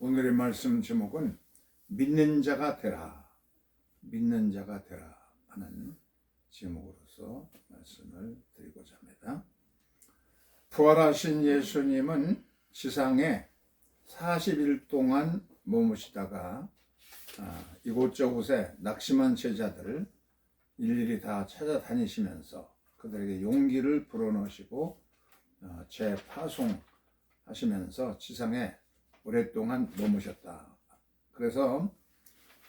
오늘의 말씀 제목은 믿는 자가 되라, 믿는 자가 되라 하는 제목으로서 말씀을 드리고자 합니다. 부활하신 예수님은 지상에 40일 동안 머무시다가 이곳저곳에 낙심한 제자들을 일일이 다 찾아다니시면서 그들에게 용기를 불어넣으시고 재파송하시면서 지상에 오랫동안 머무셨다. 그래서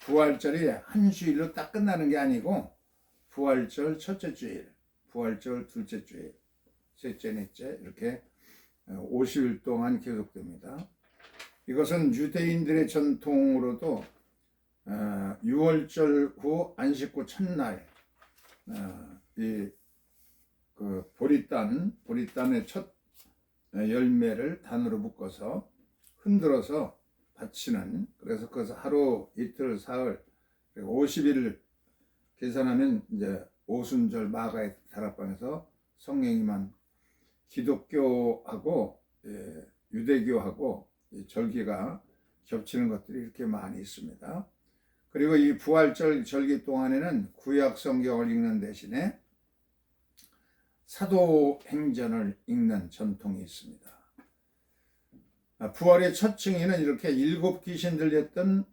부활절이 한 주일로 딱 끝나는 게 아니고 부활절 첫째 주일, 부활절 둘째 주일, 셋째, 넷째 이렇게 50일 동안 계속됩니다. 이것은 유대인들의 전통으로도 6월절 후 안식 후 첫날 그 보리단의 첫 열매를 단으로 묶어서 흔들어서 바치는, 그래서 그것을 하루, 이틀, 사흘, 50일을 계산하면 이제 오순절 마가의 다락방에서 성령님만 기독교하고 유대교하고 절기가 겹치는 것들이 이렇게 많이 있습니다. 그리고 이 부활절 절기 동안에는 구약 성경을 읽는 대신에 사도행전을 읽는 전통이 있습니다. 부활의 첫 증인은 이렇게 7 귀신 들렸던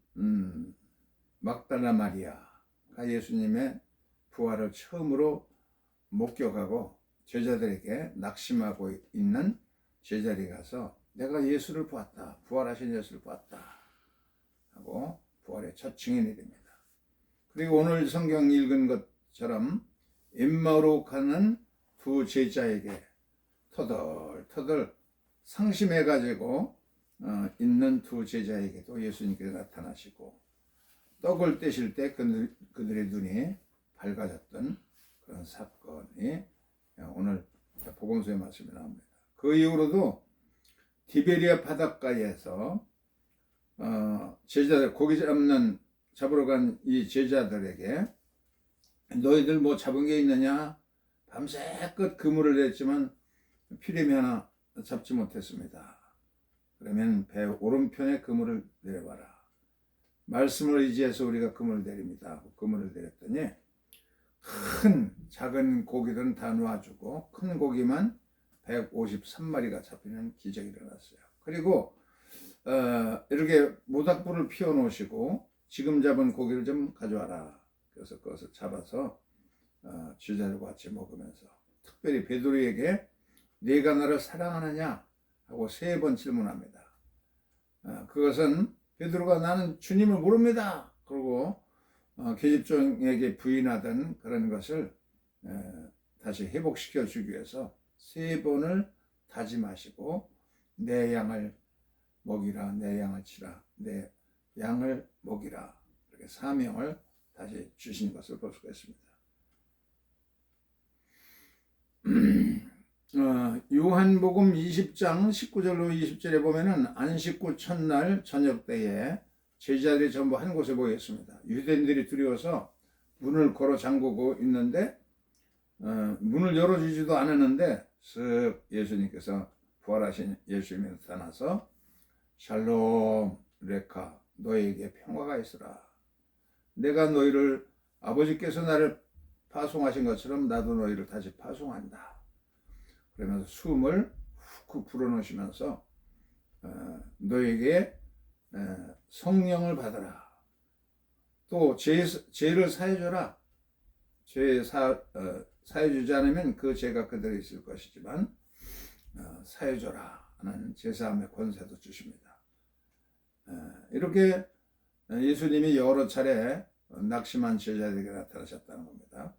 막달라 마리아가 예수님의 부활을 처음으로 목격하고 제자들에게 낙심하고 있는 제자리에 가서 내가 예수를 보았다, 부활하신 예수를 보았다 하고 부활의 첫 증인이 됩니다. 그리고 오늘 성경 읽은 것처럼 엠마오로 가는 두 제자에게 터덜터덜 상심해가지고 있는 두 제자에게도 예수님께서 나타나시고 떡을 떼실 때 그들의 눈이 밝아졌던 그런 사건이 오늘 복음서의 말씀에 나옵니다. 그 이후로도 디베리아 바닷가에서 제자들 고기 잡으러 간 이 제자들에게 너희들 뭐 잡은 게 있느냐, 밤새껏 그물을 냈지만 피레미 하나 잡지 못했습니다. 그러면 배 오른편에 그물을 내려봐라. 말씀을 의지해서 우리가 그물을 내립니다. 그물을 내렸더니 큰 작은 고기들은 다 놓아주고 큰 고기만 153마리가 잡히는 기적이 일어났어요. 그리고 이렇게 모닥불을 피워 놓으시고 지금 잡은 고기를 좀 가져와라. 그래서 그것을 잡아서 제자들과 같이 먹으면서 특별히 베드로에게 네가 나를 사랑하느냐 하고 3번 질문합니다. 그것은 베드로가 나는 주님을 모릅니다 그러고 계집종에게 부인하던 그런 것을 다시 회복시켜 주기 위해서 3번을 다짐하시고 내 양을 먹이라, 내 양을 치라, 내 양을 먹이라, 이렇게 사명을 다시 주신 것을 볼 수가 있습니다. 요한복음 20장 19절로 20절에 보면은 안식 후 첫날 저녁 때에 제자들이 전부 한 곳에 모였습니다. 유대인들이 두려워서 문을 걸어 잠그고 있는데 문을 열어주지도 않았는데 쓱 예수님께서 부활하신 예수님이 나타나서 샬롬 레카, 너에게 평화가 있으라. 내가 너희를 아버지께서 나를 파송하신 것처럼 나도 너희를 다시 파송한다. 그러면서 숨을 훅 불어넣으시면서 너에게 성령을 받아라. 또 죄를 사해줘라. 죄 사해주지 않으면 그 죄가 그대로 있을 것이지만 사해줘라 하는 제사함의 권세도 주십니다. 이렇게 예수님이 여러 차례 낙심한 제자들에게 나타나셨다는 겁니다.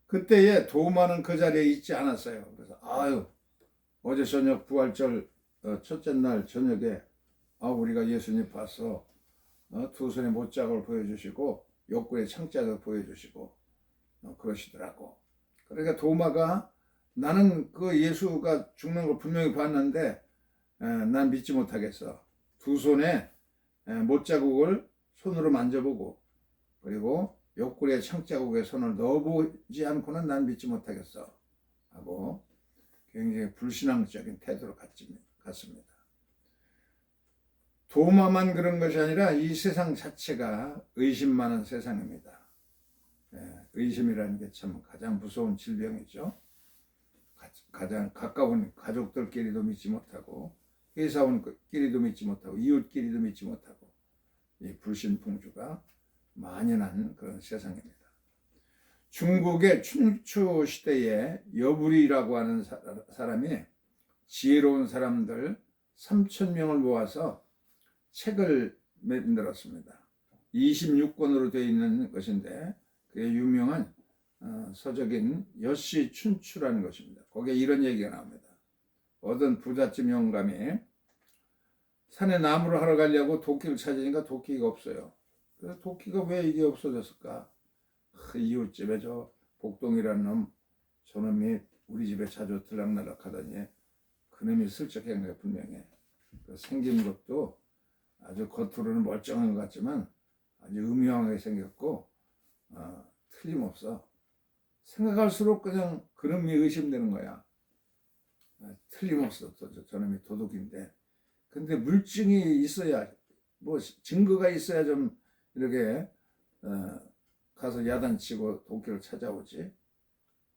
그때에 도마는 그 자리에 있지 않았어요. 그래서 어제 저녁 부활절 첫째 날 저녁에 우리가 예수님 봤어. 두 손에 못자국을 보여주시고 옆구리에 창자도 보여주시고 그러시더라고. 그러니까 도마가 나는 그 예수가 죽는 걸 분명히 봤는데 난 믿지 못하겠어. 두 손에 못자국을 손으로 만져보고 그리고 옆구리에 창자국에 손을 넣어보지 않고는 난 믿지 못하겠어 하고 굉장히 불신앙적인 태도로 갔습니다. 도마만 그런 것이 아니라 이 세상 자체가 의심 많은 세상입니다. 의심이라는 게 참 가장 무서운 질병이죠. 가장 가까운 가족들끼리도 믿지 못하고, 회사원끼리도 믿지 못하고, 이웃끼리도 믿지 못하고, 이 불신풍주가 만연한 그런 세상입니다. 중국의 춘추 시대에 여불이라고 하는 사람이 지혜로운 사람들 3,000명을 모아서 책을 만들었습니다. 26권으로 되어 있는 것인데 그게 유명한 서적인 여시 춘추라는 것입니다. 거기에 이런 얘기가 나옵니다. 어떤 부잣집 영감이 산에 나무를 하러 가려고 도끼를 찾으니까 도끼가 없어요. 그래서 도끼가 왜 이게 없어졌을까? 이웃집에 저 복동이라는 놈, 저놈이 우리 집에 자주 들락날락 하더니 그놈이 슬쩍한 거예요. 분명히 생긴 것도 아주 겉으로는 멀쩡한 것 같지만 아주 음흉하게 생겼고 틀림없어. 생각할수록 그냥 그놈이 의심되는 거야. 틀림없어. 저놈이 도둑인데. 근데 물증이 있어야, 뭐 증거가 있어야 좀 이렇게 가서 야단치고 도끼를 찾아오지.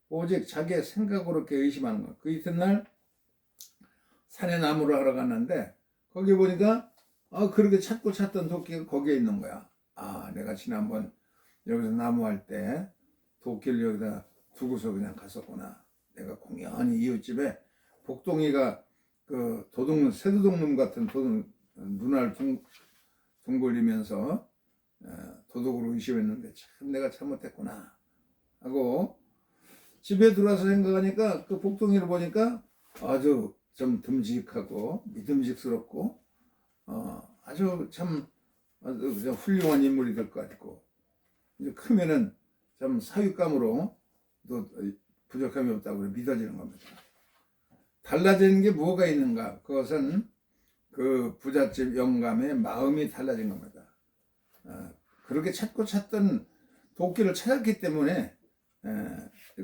오직 자기의 생각으로 이렇게 의심하는 거야. 그 이튿날 산에 나무를 하러 갔는데 거기 보니까 그렇게 찾고 찾던 도끼가 거기에 있는 거야. 내가 지난번 여기서 나무할 때 도끼를 여기다 두고서 그냥 갔었구나. 내가 공연히 이웃집에 복동이가 그 새도둑놈 같은 도둑 눈알 둥글리면서 도둑으로 의심했는데 참 내가 잘못했구나 하고 집에 들어와서 생각하니까 그 복동이를 보니까 아주 좀 듬직하고 믿음직스럽고 아주 참 훌륭한 인물이 될 것 같고, 이제 크면은 참 사윗감으로 또 부족함이 없다고 믿어지는 겁니다. 달라지는 게 뭐가 있는가? 그것은 그 부잣집 영감의 마음이 달라진 겁니다. 그렇게 찾고 찾던 도끼를 찾았기 때문에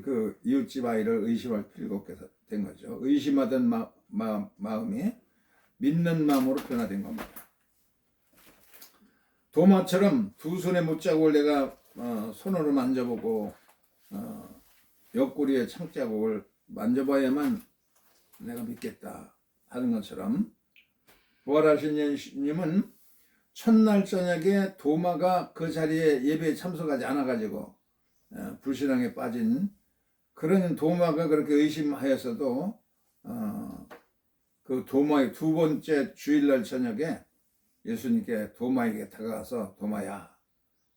그 이웃집 아이를 의심할 필요가 없게 된 거죠. 의심하던 마음이 믿는 마음으로 변화된 겁니다. 도마처럼 두 손의 못자국을 내가 손으로 만져보고 옆구리의 창자국을 만져봐야만 내가 믿겠다 하는 것처럼, 부활하신 예수님은 첫날 저녁에 도마가 그 자리에 예배에 참석하지 않아가지고 불신앙에 빠진 그런 도마가 그렇게 의심하였어도 그 도마의 두 번째 주일날 저녁에 예수님께 도마에게 다가가서 도마야,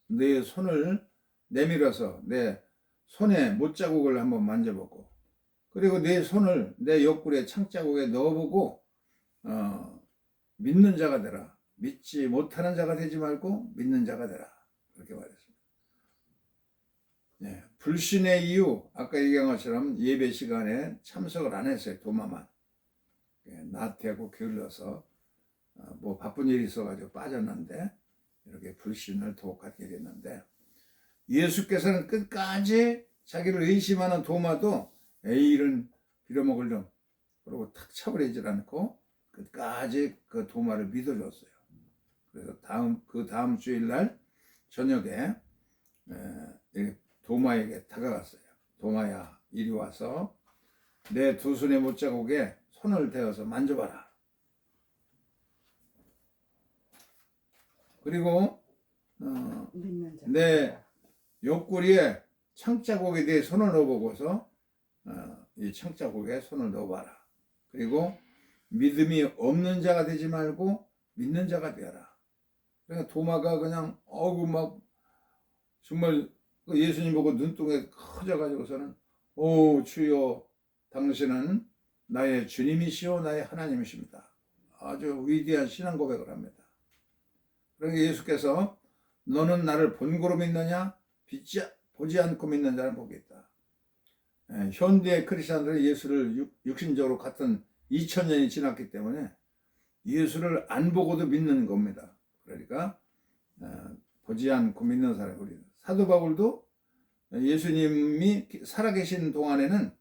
내 손을 내밀어서 내 손에 못자국을 한번 만져보고, 그리고 내 손을 내 옆구리에 창자국에 넣어보고 믿는 자가 되라. 믿지 못하는 자가 되지 말고 믿는 자가 되라. 그렇게 말했습니다. 불신의 이유, 아까 얘기한 것처럼 예배 시간에 참석을 안 했어요. 도마만. 나태하고 게을러서 뭐 바쁜 일이 있어가지고 빠졌는데 이렇게 불신을 도곡하게 됐는데, 예수께서는 끝까지 자기를 의심하는 도마도 에일은 빌어먹을 놈, 그러고 탁 쳐버리질 않고 끝까지 그 도마를 믿어줬어요. 그래서 그 다음 주일날 저녁에 도마에게 다가갔어요. 도마야, 이리 와서 내 두 손의 못자국에 손을 대어서 만져봐라. 그리고 내 옆구리에 창자국에 대해 손을 넣어보고서 이 창자국에 손을 넣어봐라. 그리고 믿음이 없는 자가 되지 말고 믿는 자가 되어라. 그러니까 도마가 그냥 막 정말 예수님 보고 눈동에 커져가지고서는 오 주여, 당신은 나의 주님이시오 나의 하나님이십니다. 아주 위대한 신앙 고백을 합니다. 그러니까 예수께서 너는 나를 본고로 믿느냐 보지 않고 믿는 자는 복이 있다. 현대 크리스천들은 예수를 육신적으로 같은 2000년이 지났기 때문에 예수를 안 보고도 믿는 겁니다. 그러니까 보지 않고 믿는 사람, 우리 사도 바울도 예수님이 살아계신 동안에는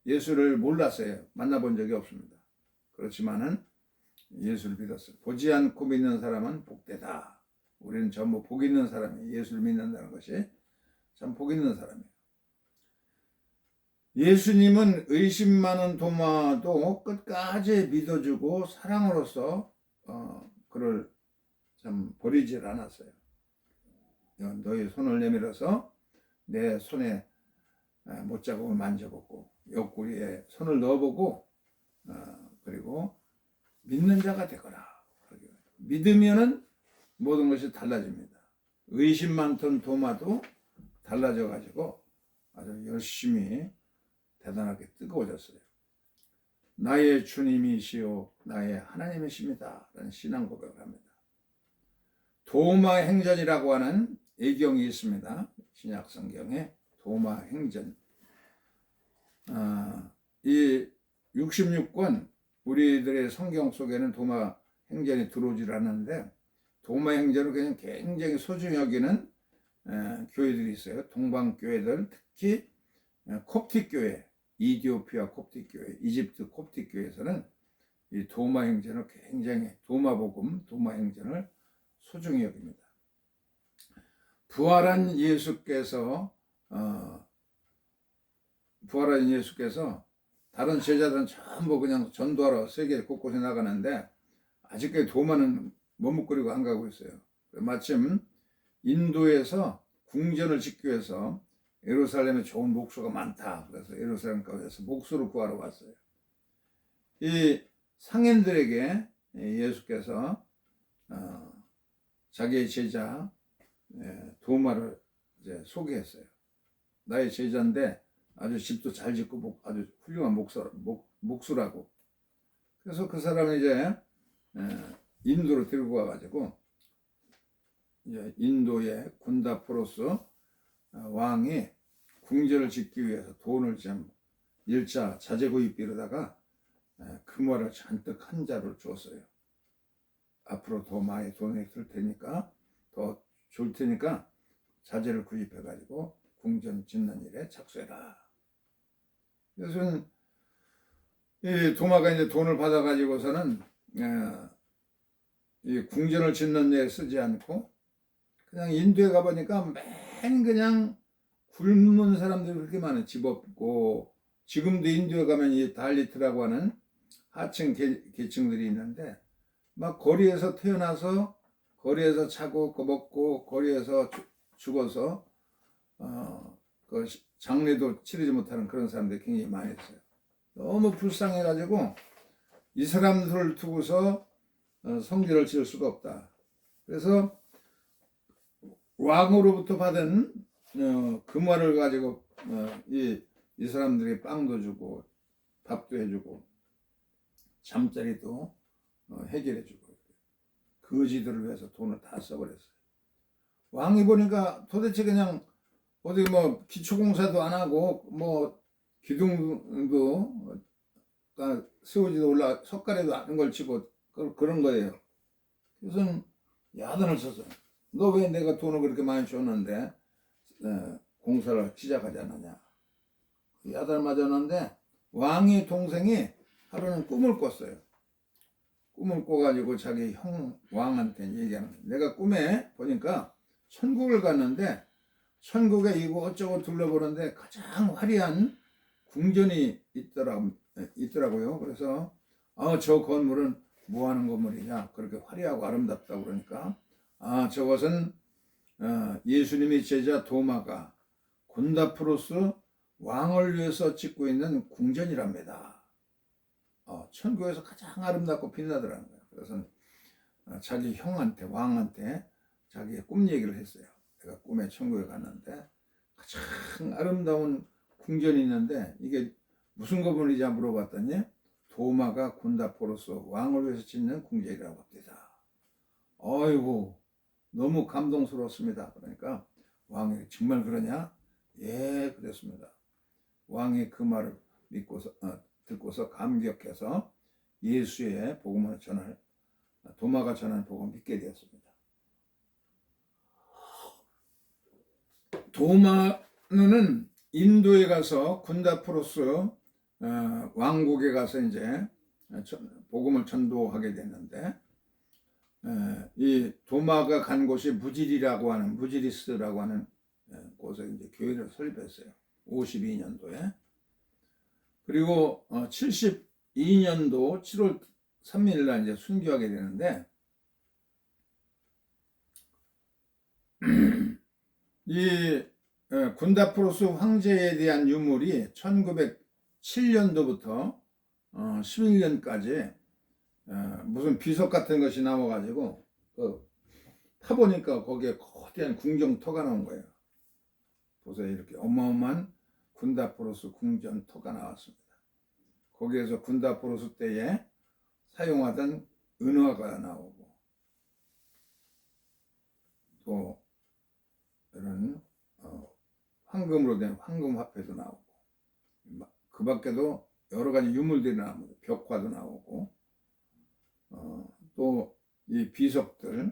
예수를 몰랐어요. 만나본 적이 없습니다. 그렇지만은 예수를 믿었어요. 보지 않고 믿는 사람은 복되다. 우리는 전부 복 있는 사람이에요. 예수를 믿는다는 것이 참 복 있는 사람이에요. 예수님은 의심 많은 도마도 끝까지 믿어주고 사랑으로서 그를 참 버리질 않았어요. 너희 손을 내밀어서 내 손에 못자국을 만져보고 옆구리에 손을 넣어보고 그리고 믿는 자가 되거라. 믿으면은 모든 것이 달라집니다. 의심 많던 도마도 달라져 가지고 아주 열심히 대단하게 뜨거워졌어요. 나의 주님이시오 나의 하나님이십니다 라는 신앙 고백을 합니다. 도마 행전이라고 하는 애경이 있습니다. 신약 성경에 도마 행전. 이 66권 우리들의 성경 속에는 도마 행전이 들어오질 않는데 도마 행전을 그냥 굉장히 소중히 여기는 교회들이 있어요. 동방교회들, 특히 콥틱 교회, 이디오피아 콥틱 교회, 이집트 콥틱 교회에서는 이 도마 행전을 굉장히 도마복음, 도마 행전을 소중히 여깁니다. 부활한 예수께서 다른 제자들은 전부 그냥 전도하러 세계 곳곳에 나가는데 아직까지 도마는 머뭇거리고 안 가고 있어요. 마침 인도에서 궁전을 짓기 위해서 예루살렘에 좋은 목수가 많다. 그래서 예루살렘까지 해서 목수를 구하러 왔어요. 이 상인들에게 예수께서 자기의 제자 도마를 이제 소개했어요. 나의 제자인데 아주 집도 잘 짓고 아주 훌륭한 목수라고. 그래서 그 사람을 이제 인도로 데리고 와가지고 이제 인도의 군다포로스 왕이 궁전을 짓기 위해서 돈을 좀 일자 자재구입비로다가 금화를 잔뜩 한 자루를 줬어요. 앞으로 더 많이 돈을 줄 테니까 더 줄 테니까 자재를 구입해가지고 궁전 짓는 일에 착수해라. 그래서 이 도마가 이제 돈을 받아가지고서는 이 궁전을 짓는 데 쓰지 않고 그냥 인도에 가보니까 맨 그냥 굶는 사람들이 그렇게 많아요. 집 없고 지금도 인도에 가면 이 달리트라고 하는 하층 계층들이 있는데 막 거리에서 태어나서 거리에서 차고 먹고 거리에서 죽어서 그 장례도 치르지 못하는 그런 사람들이 굉장히 많이 있어요. 너무 불쌍해가지고 이 사람들을 두고서 성전을 지을 수가 없다. 그래서 왕으로부터 받은 금화를 가지고 이 사람들이 빵도 주고 밥도 해주고 잠자리도 해결해주고 거지들을 위해서 돈을 다 써버렸어요. 왕이 보니까 도대체 그냥 어디 뭐 기초공사도 안 하고 뭐 기둥도 세우지도 석가래도 않은 걸 치고 그런 거예요. 그래서 야단을 쳤어요. 너 왜 내가 돈을 그렇게 많이 줬는데 공사를 시작하지 않느냐. 야단을 맞았는데 왕의 동생이 하루는 꿈을 꿨어요. 꿈을 꿔가지고 자기 형 왕한테 얘기하는 거예요. 내가 꿈에 보니까 천국을 갔는데 천국에 이곳저곳 둘러보는데 가장 화려한 궁전이 있더라고요. 그래서 저 건물은 뭐 하는 건물이냐. 그렇게 화려하고 아름답다고 그러니까 저것은 예수님의 제자 도마가 곤다프로스 왕을 위해서 짓고 있는 궁전이랍니다. 천국에서 가장 아름답고 빛나더라는 거예요. 그래서 자기 형한테 왕한테 자기의 꿈 얘기를 했어요. 내가 꿈에 천국에 갔는데 가장 아름다운 궁전이 있는데 이게 무슨 건물이냐 물어봤더니 도마가 곤다포로스 왕을 위해서 짓는 궁전이라고 합니다. 아이고 너무 감동스러웠습니다. 그러니까 왕이 정말 그러냐? 예, 그랬습니다. 왕이 그 말을 듣고서 감격해서 예수의 복음을 도마가 전하는 복음을 믿게 되었습니다. 도마는 인도에 가서 곤다포로스 왕국에 가서 이제 복음을 전도하게 됐는데, 이 도마가 간 곳이 무지리스라고 하는 곳에 이제 교회를 설립했어요. 52년도에. 그리고 72년도 7월 3일 날 이제 순교하게 되는데, 이 군다프로스 황제에 대한 유물이 1907년도부터 11년까지 무슨 비석 같은 것이 나와가지고 파보니까 거기에 거대한 궁정터가 나온 거예요. 보세요. 이렇게 어마어마한 군다프로스 궁전터가 나왔습니다. 거기에서 군다프로스 때에 사용하던 은화가 나오고, 또 이런 황금으로 된 황금 화폐도 나오고, 그 밖에도 여러 가지 유물들이 나옵니다. 벽화도 나오고, 또 이 비석들에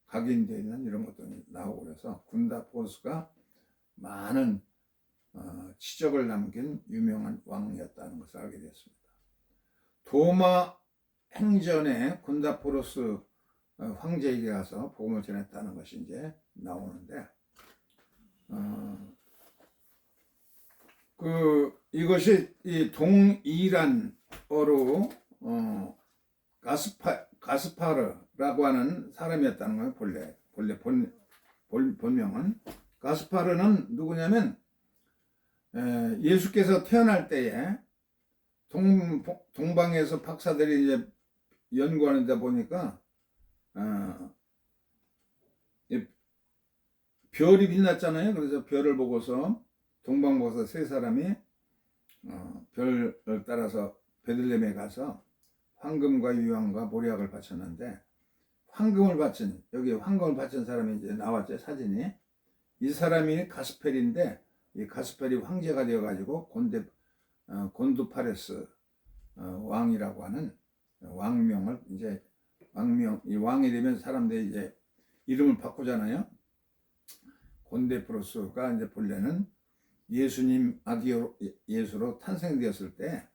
각인되어 있는 이런 것들이 나오고, 그래서 군다포스가 많은 치적을 남긴 유명한 왕이었다는 것을 알게 됐습니다. 도마 행전에 군다포로스 황제에게 가서 복음을 전했다는 것이 이제 나오는데, 이것이 이 동이란어로 가스파르라고 하는 사람이었다는 거예요. 본래 본명은. 가스파르는 누구냐면, 예수께서 태어날 때에 동방에서 박사들이 이제 연구하는데 보니까 별이 빛났잖아요. 그래서 별을 보고서 동방박사 세 사람이 별을 따라서 베들레헴에 가서 황금과 유황과 모략을 바쳤는데, 여기 황금을 바친 사람이 이제 나왔죠, 사진이. 이 사람이 가스펠인데, 이 가스펠이 황제가 되어가지고 곤두파레스 왕이라고 하는 왕명을 이제 이 왕이 되면 사람들이 이제 이름을 바꾸잖아요. 곤데프로스가 이제 본래는 예수님 예수로 탄생되었을 때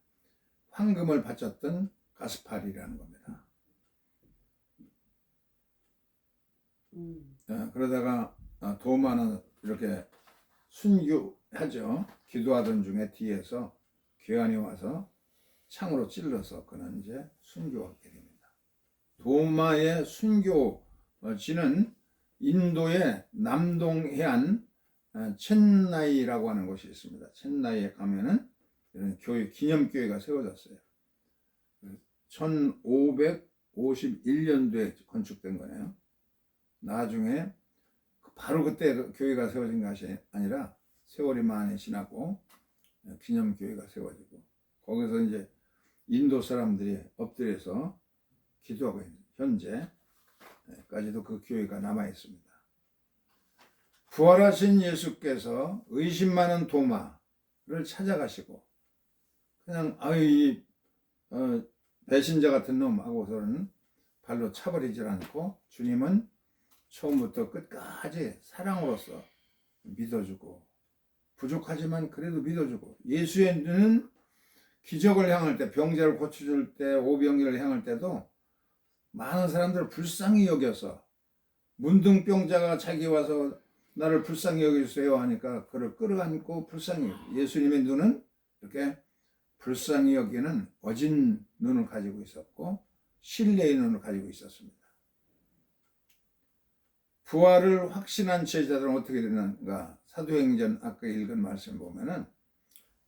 황금을 바쳤던 가스팔이라는 겁니다. 그러다가 도마는 이렇게 순교하죠. 기도하던 중에 뒤에서 괴한이 와서 창으로 찔러서 그는 이제 순교하게 됩니다. 도마의 순교지는 인도의 남동해안 첸나이라고 하는 곳이 있습니다. 첸나이에 가면은 이런 기념교회가 세워졌어요. 1551년도에 건축된 거네요. 나중에 바로 그때 교회가 세워진 것이 아니라 세월이 많이 지나고 기념교회가 세워지고, 거기서 이제 인도 사람들이 엎드려서 기도하고 있는 현재까지도 그 교회가 남아 있습니다. 부활하신 예수께서 의심 많은 도마를 찾아가시고, 그냥 배신자 같은 놈 하고서는 발로 차버리질 않고, 주님은 처음부터 끝까지 사랑으로서 믿어주고, 부족하지만 그래도 믿어주고, 예수는 기적을 향할 때, 병자를 고쳐줄 때, 오병이를 향할 때도 많은 사람들을 불쌍히 여겨서, 문둥병자가 자기 와서 나를 불쌍히 여겨주세요 하니까 그를 끌어안고 불쌍히 여겨. 예수님의 눈은 이렇게 불쌍히 여기는 어진 눈을 가지고 있었고, 신뢰의 눈을 가지고 있었습니다. 부활을 확신한 제자들은 어떻게 됐는가? 사도행전 아까 읽은 말씀 보면은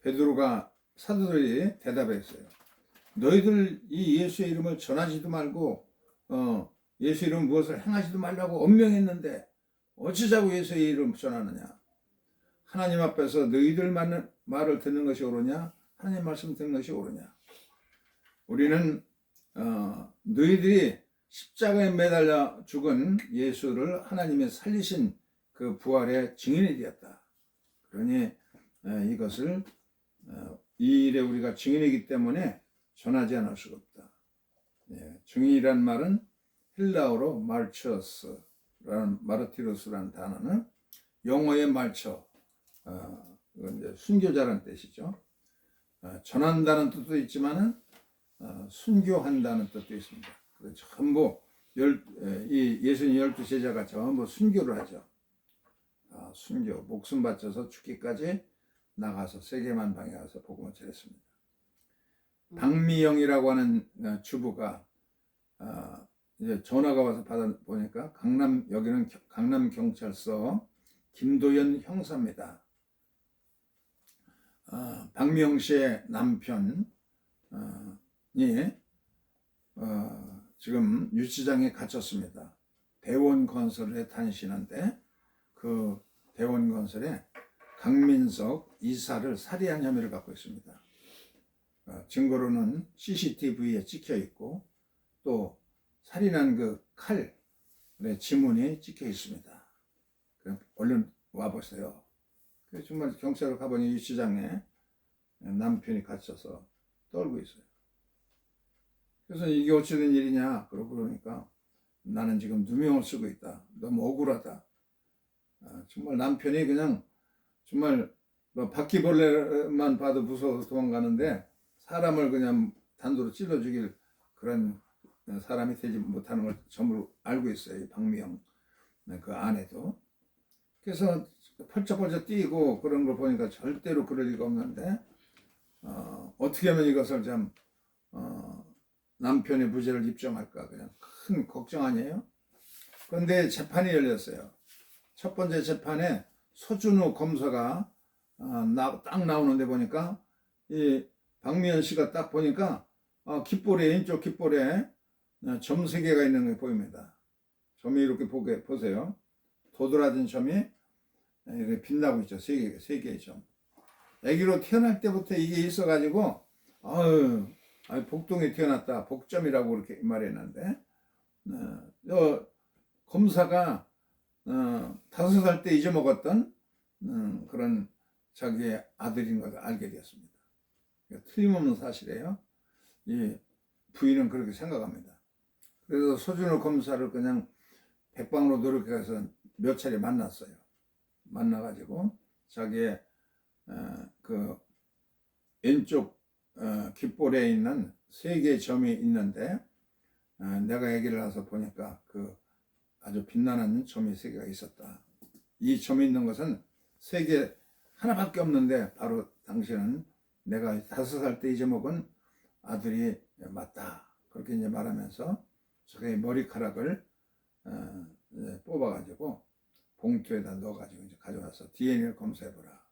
베드로가, 사도들이 대답했어요. 너희들 이 예수의 이름을 전하지도 말고 예수 이름 무엇을 행하지도 말라고 엄명했는데 어찌자고 예수의 이름 전하느냐? 하나님 앞에서 너희들 말을 듣는 것이 옳으냐? 하나님 말씀 듣는 것이 옳으냐? 우리는 너희들이 십자가에 매달려 죽은 예수를 하나님의 살리신 그 부활의 증인이 되었다. 그러니 이것을 이 일에 우리가 증인이기 때문에 전하지 않을 수가 없다. 증인이란 말은 헬라어로 마르티로스라는 단어는 영어의 말처, 이제 순교자라는 뜻이죠. 전한다는 뜻도 있지만은 순교한다는 뜻도 있습니다. 그래서 전부 예수님 12제자가 전부 순교를 하죠. 순교, 목숨 바쳐서 죽기까지 나가서 세계만 방에 가서 복음을 전했습니다. 박미영이라고 하는 주부가 이제 전화가 와서 받아보니까 여기는 강남경찰서 김도연 형사입니다. 박미영 씨의 남편이 지금 유치장에 갇혔습니다. 대원건설에 다니시는데 그 대원건설에 강민석 이사를 살해한 혐의를 갖고 있습니다. 증거로는 CCTV에 찍혀 있고 또 살인한 그 칼의 지문이 찍혀 있습니다. 그럼 얼른 와보세요. 그래서 정말 경찰로 가보니 유치장에 남편이 갇혀서 떨고 있어요. 그래서 이게 어찌된 일이냐 그러니까 나는 지금 누명을 쓰고 있다. 너무 억울하다. 정말 남편이 그냥 정말 바퀴벌레만 봐도 무서워서 도망가는데 사람을 그냥 단도로 찔러 죽일 그런 사람이 되지 못하는 걸 전부 알고 있어요. 이 박미영 그 아내도. 그래서 펄쩍펄쩍 뛰고 그런 걸 보니까 절대로 그럴 리가 없는데 어떻게 하면 이것을 좀 남편의 무죄를 입증할까 그냥 큰 걱정 아니에요? 그런데 재판이 열렸어요. 첫 번째 재판에 소준호 검사가 딱 나오는데 보니까 이 박미연 씨가 딱 보니까 깃볼에 왼쪽 깃볼에 점 3개가 있는 게 보입니다. 점이 이렇게 보세요. 도드라진 점이 이렇게 빛나고 있죠. 3개의 점. 아기로 태어날 때부터 이게 있어가지고 복동에 태어났다. 복점이라고 그렇게 말했는데 검사가 5살 때 잊어먹었던 그런 자기의 아들인 것을 알게 되었습니다. 틀림없는 사실이에요. 이 부인은 그렇게 생각합니다. 그래서 소준호 검사를 그냥 백방으로 노력해서 몇 차례 만났어요. 만나가지고 자기의 그 왼쪽 깃볼에 있는 3개의 점이 있는데 내가 얘기를 해서 보니까 그 아주 빛나는 점이 3개가 있었다. 이 점이 있는 것은 3개 하나밖에 없는데 바로 당신은 내가 5살 때 잊어먹은 아들이 맞다. 그렇게 이제 말하면서 자기 머리카락을 뽑아가지고 봉투에다 넣어가지고 이제 가져와서 DNA를 검사해보라.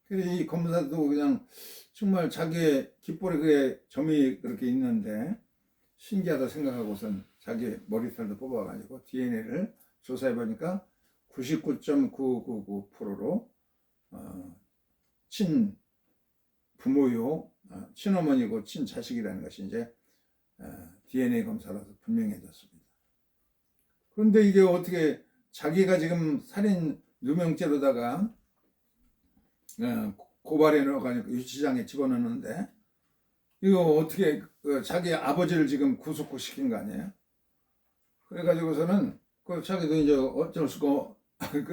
그래서 이 검사도 그냥 정말 자기의 깃볼에 그게 점이 그렇게 있는데 신기하다 생각하고선 자기 머리털도 뽑아가지고 DNA를 조사해보니까 99.999%로 친부모요, 친어머니고 친자식이라는 것이 이제 DNA 검사로서 분명해졌습니다. 그런데 이게 어떻게 자기가 지금 살인 누명죄로다가 고발해 넣어가지고 유치장에 집어넣는데 이거 어떻게 자기 아버지를 지금 구속시킨 거 아니에요? 그래가지고서는 자기도 이제 어쩔 수가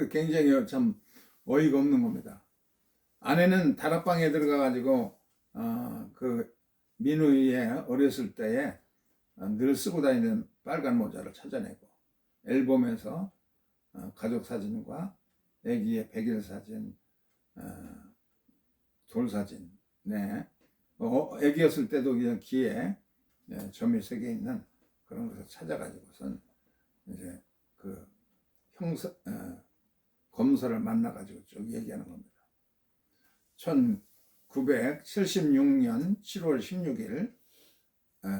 굉장히 참 어이가 없는 겁니다. 아내는 다락방에 들어가가지고 그 민우의 어렸을 때에 늘 쓰고 다니는 빨간 모자를 찾아내고 앨범에서 가족 사진과 아기의 100일 사진, 돌 사진, 아기였을 때도 그냥 귀에 점이 3개 있는 그런 것을 찾아가지고선 이제 그 검사를 만나가지고 쭉 얘기하는 겁니다. 1976년 7월 16일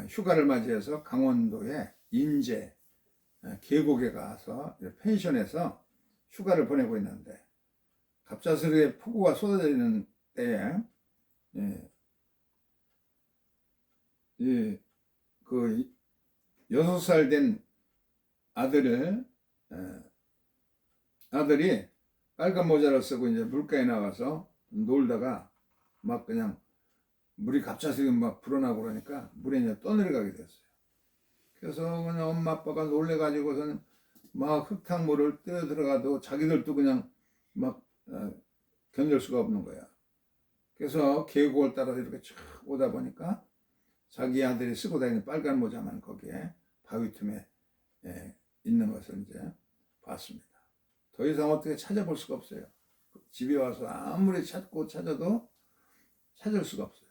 휴가를 맞이해서 강원도의 인제 계곡에 가서 펜션에서 휴가를 보내고 있는데 갑작스레 폭우가 쏟아지는 때에 그 6살 된 아들이 빨간 모자를 쓰고 이제 물가에 나가서 놀다가 막 그냥 물이 갑자기 막 불어나고 그러니까 물에 이제 떠내려가게 됐어요. 그래서 그냥 엄마 아빠가 놀래가지고서는 막 흙탕물을 뛰어 들어가도 자기들도 그냥 막 견딜 수가 없는 거야. 그래서 계곡을 따라서 이렇게 쭉 오다 보니까 자기 아들이 쓰고 다니는 빨간 모자만 거기에 바위 틈에 있는 것을 이제 봤습니다. 더 이상 어떻게 찾아볼 수가 없어요. 집에 와서 아무리 찾고 찾아도 찾을 수가 없어요.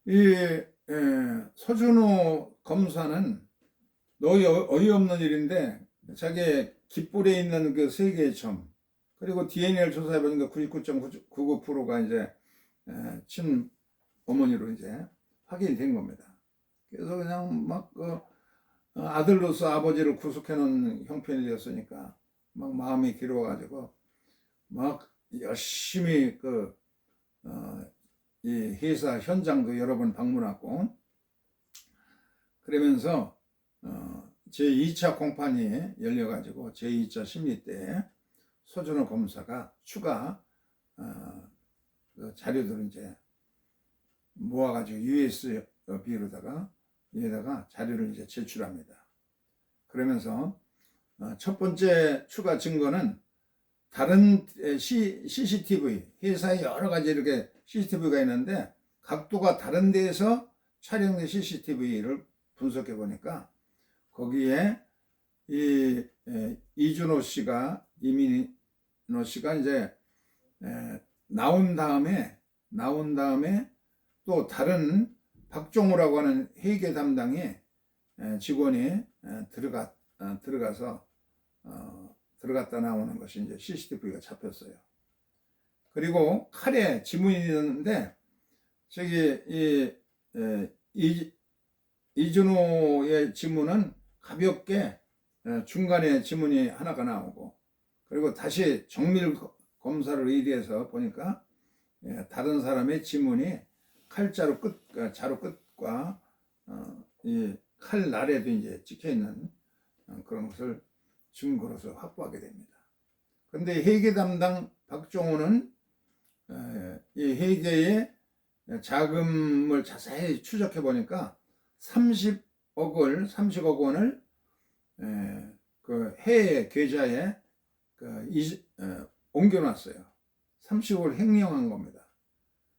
이 서준호 검사는 어이없는 일인데 자기 깃불에 있는 그 세 개의 점 그리고 DNA를 조사해 보니까 99.99%가 이제 친 어머니로 이제 확인이 된 겁니다. 그래서 그냥 막 아들로서 아버지를 구속해 놓은 형편이 되었으니까 막 마음이 길어가지고 막 열심히 이 회사 현장도 여러 번 방문하고 그러면서 제2차 공판이 열려가지고 제2차 심리 때 서준호 검사가 추가 그 자료들을 이제 모아가지고 USB로다가 여기다가 자료를 이제 제출합니다. 그러면서 첫 번째 추가 증거는 다른 CCTV 회사에 여러 가지 이렇게 CCTV가 있는데 각도가 다른 데에서 촬영된 CCTV를 분석해 보니까 거기에 이준호 씨가 이민호 씨가 이제 나온 다음에 또 다른 박종호라고 하는 회계 담당이 직원이 들어갔다 나오는 것이 이제 CCTV가 잡혔어요. 그리고 칼에 지문이 있는데 저기 이준호의 지문은 가볍게 중간에 지문이 하나가 나오고 그리고 다시 정밀 검사를 의뢰해서 보니까 다른 사람의 지문이 칼자루 자루 끝과 이 칼날에도 이제 찍혀 있는 그런 것을 증거로서 확보하게 됩니다. 그런데 회계 담당 박종호는 이 회계의 자금을 자세히 추적해 보니까 30억 원을 그 해외 계좌에 옮겨놨어요. 30억을 횡령한 겁니다.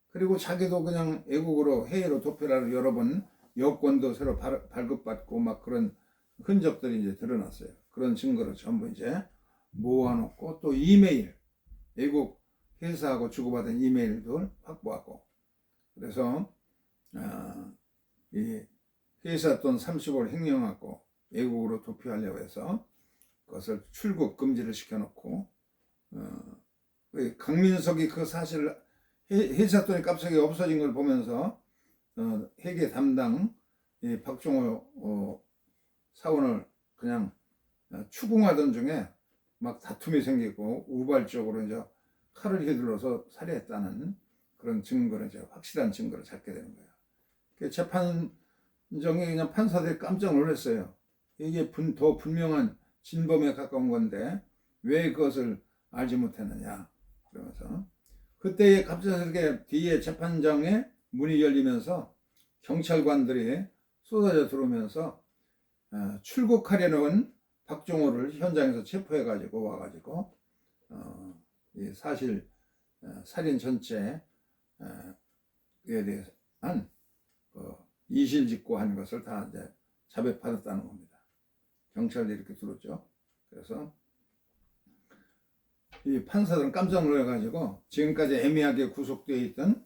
그리고 자기도 그냥 외국으로 해외로 도피하러 여러 번 여권도 새로 발급받고 막 그런 흔적들이 이제 드러났어요. 그런 증거를 전부 이제 모아놓고 또 이메일, 외국 회사하고 주고받은 이메일도 확보하고 그래서 이 회사 돈 30억을 횡령하고 외국으로 도피하려고 해서 그것을 출국 금지를 시켜놓고 강민석이 그 사실을 회사 돈이 갑자기 없어진 걸 보면서 회계 담당 박종호 사원을 그냥 추궁하던 중에 막 다툼이 생기고 우발적으로 이제 칼을 휘둘러서 살해했다는 그런 증거를 이제 확실한 증거를 찾게 되는 거예요. 재판정에 그냥 판사들이 깜짝 놀랐어요. 이게 더 분명한 진범에 가까운 건데 왜 그것을 알지 못했느냐 그러면서 그때 갑자기 뒤에 재판장에 문이 열리면서 경찰관들이 쏟아져 들어오면서 출국하려는 박종호를 현장에서 체포해가지고 와가지고 이 사실 살인 전체에 대한 이실직고한 것을 다 이제 자백받았다는 겁니다. 경찰들이 이렇게 들었죠. 그래서 이 판사들은 깜짝 놀라가지고 지금까지 애매하게 구속되어 있던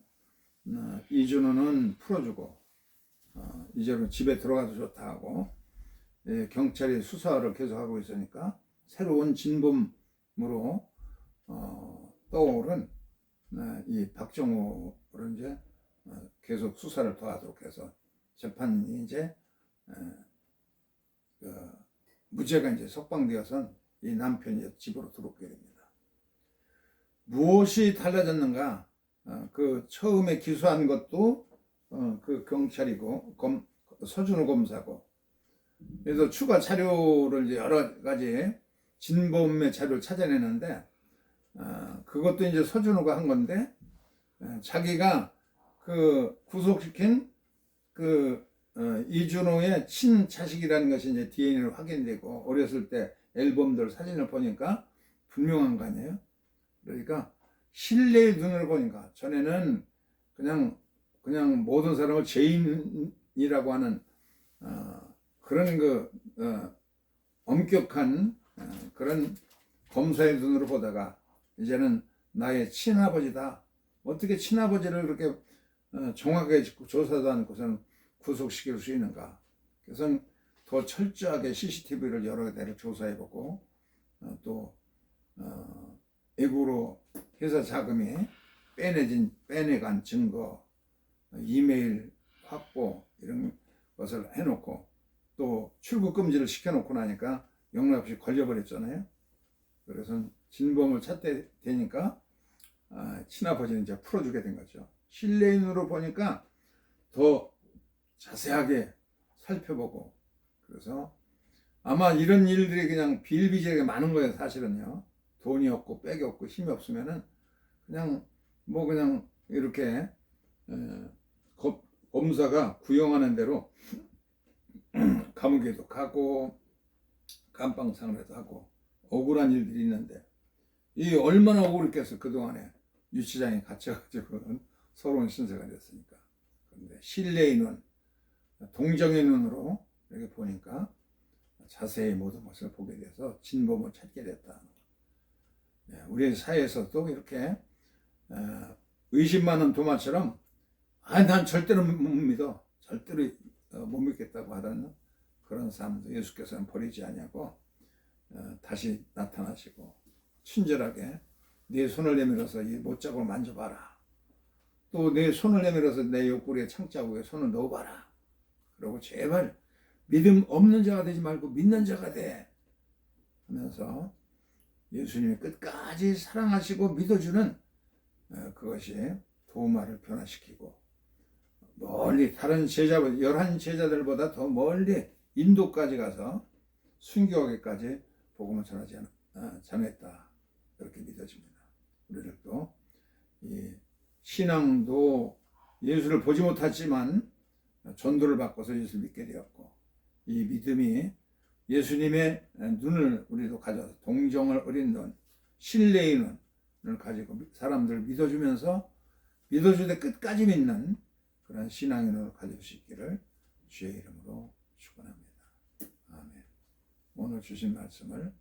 이준호는 풀어주고 이제는 집에 들어가도 좋다 하고 경찰이 수사를 계속하고 있으니까 새로운 진범으로 떠오른 이 박정호를 이제 계속 수사를 더하도록 해서 재판이 이제 무죄가 이제 석방되어서 이 남편이 집으로 들어오게 됩니다. 무엇이 달라졌는가? 그 처음에 기소한 것도 그 경찰이고 서준호 검사고 그래서 추가 자료를 이제 여러 가지 진범의 자료를 찾아내는데 그것도 이제 서준호가 한 건데 자기가 그 구속시킨 그 이준호의 친자식이라는 것이 이제 DNA로 확인되고 어렸을 때 앨범들 사진을 보니까 분명한 거 아니에요. 그러니까 신뢰의 눈으로 보니까 전에는 그냥 모든 사람을 죄인이라고 하는 그런 엄격한 그런 검사의 눈으로 보다가 이제는 나의 친아버지다. 어떻게 친아버지를 그렇게 정확하게 조사도 않고서는 구속시킬 수 있는가? 그래서 더 철저하게 CCTV를 여러 대를 조사해보고 또 외국으로 회사 자금이 빼내간 증거, 이메일 확보 이런 것을 해놓고 또 출국 금지를 시켜놓고 나니까 영락없이 걸려버렸잖아요. 그래서 진범을 찾게 되니까 친아버지는 이제 풀어주게 된 거죠. 신뢰인으로 보니까 더 자세하게 살펴보고, 그래서 아마 이런 일들이 그냥 비일비재하게 많은 거예요. 사실은요. 돈이 없고 백이 없고 힘이 없으면은 그냥 이렇게 검사가 구형하는 대로 감옥에도 가고 감방상에도 하고 억울한 일들이 있는데, 이 얼마나 억울했겠어. 그동안에 유치장에 갇혀가지고 서러운 신세가 됐으니까. 그런데 신뢰의 눈, 동정의 눈으로 이렇게 보니까 자세히 모든 것을 보게 돼서 진범을 찾게 됐다. 우리 사회에서도 이렇게 의심 많은 도마처럼 난 절대로 못 믿어, 절대로 못 믿겠다고 하는 그런 사람도 예수께서는 버리지 않냐고 다시 나타나시고 친절하게 네 손을 내밀어서 이 못자국을 만져봐라. 또 내 손을 내밀어서 내 옆구리에 창자국에 손을 넣어봐라. 그리고 제발 믿음 없는 자가 되지 말고 믿는 자가 돼 하면서 예수님이 끝까지 사랑하시고 믿어주는 그것이 도마를 변화시키고 멀리 다른 제자들 11제자들보다 더 멀리 인도까지 가서 순교하기까지 복음을 전했다. 그렇게 믿어집니다. 우리들도 이 신앙도 예수를 보지 못했지만 전도를 받고서 예수를 믿게 되었고, 이 믿음이 예수님의 눈을 우리도 가져서 동정을 어린 눈, 신뢰의 눈을 가지고 사람들을 믿어주면서 믿어주되 끝까지 믿는 그런 신앙의 눈을 가질 수 있기를 주의 이름으로 축원합니다. 아멘. 오늘 주신 말씀을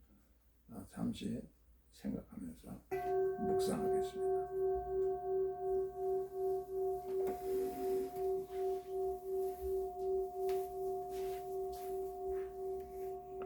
잠시 생각하면서 묵상하겠습니다.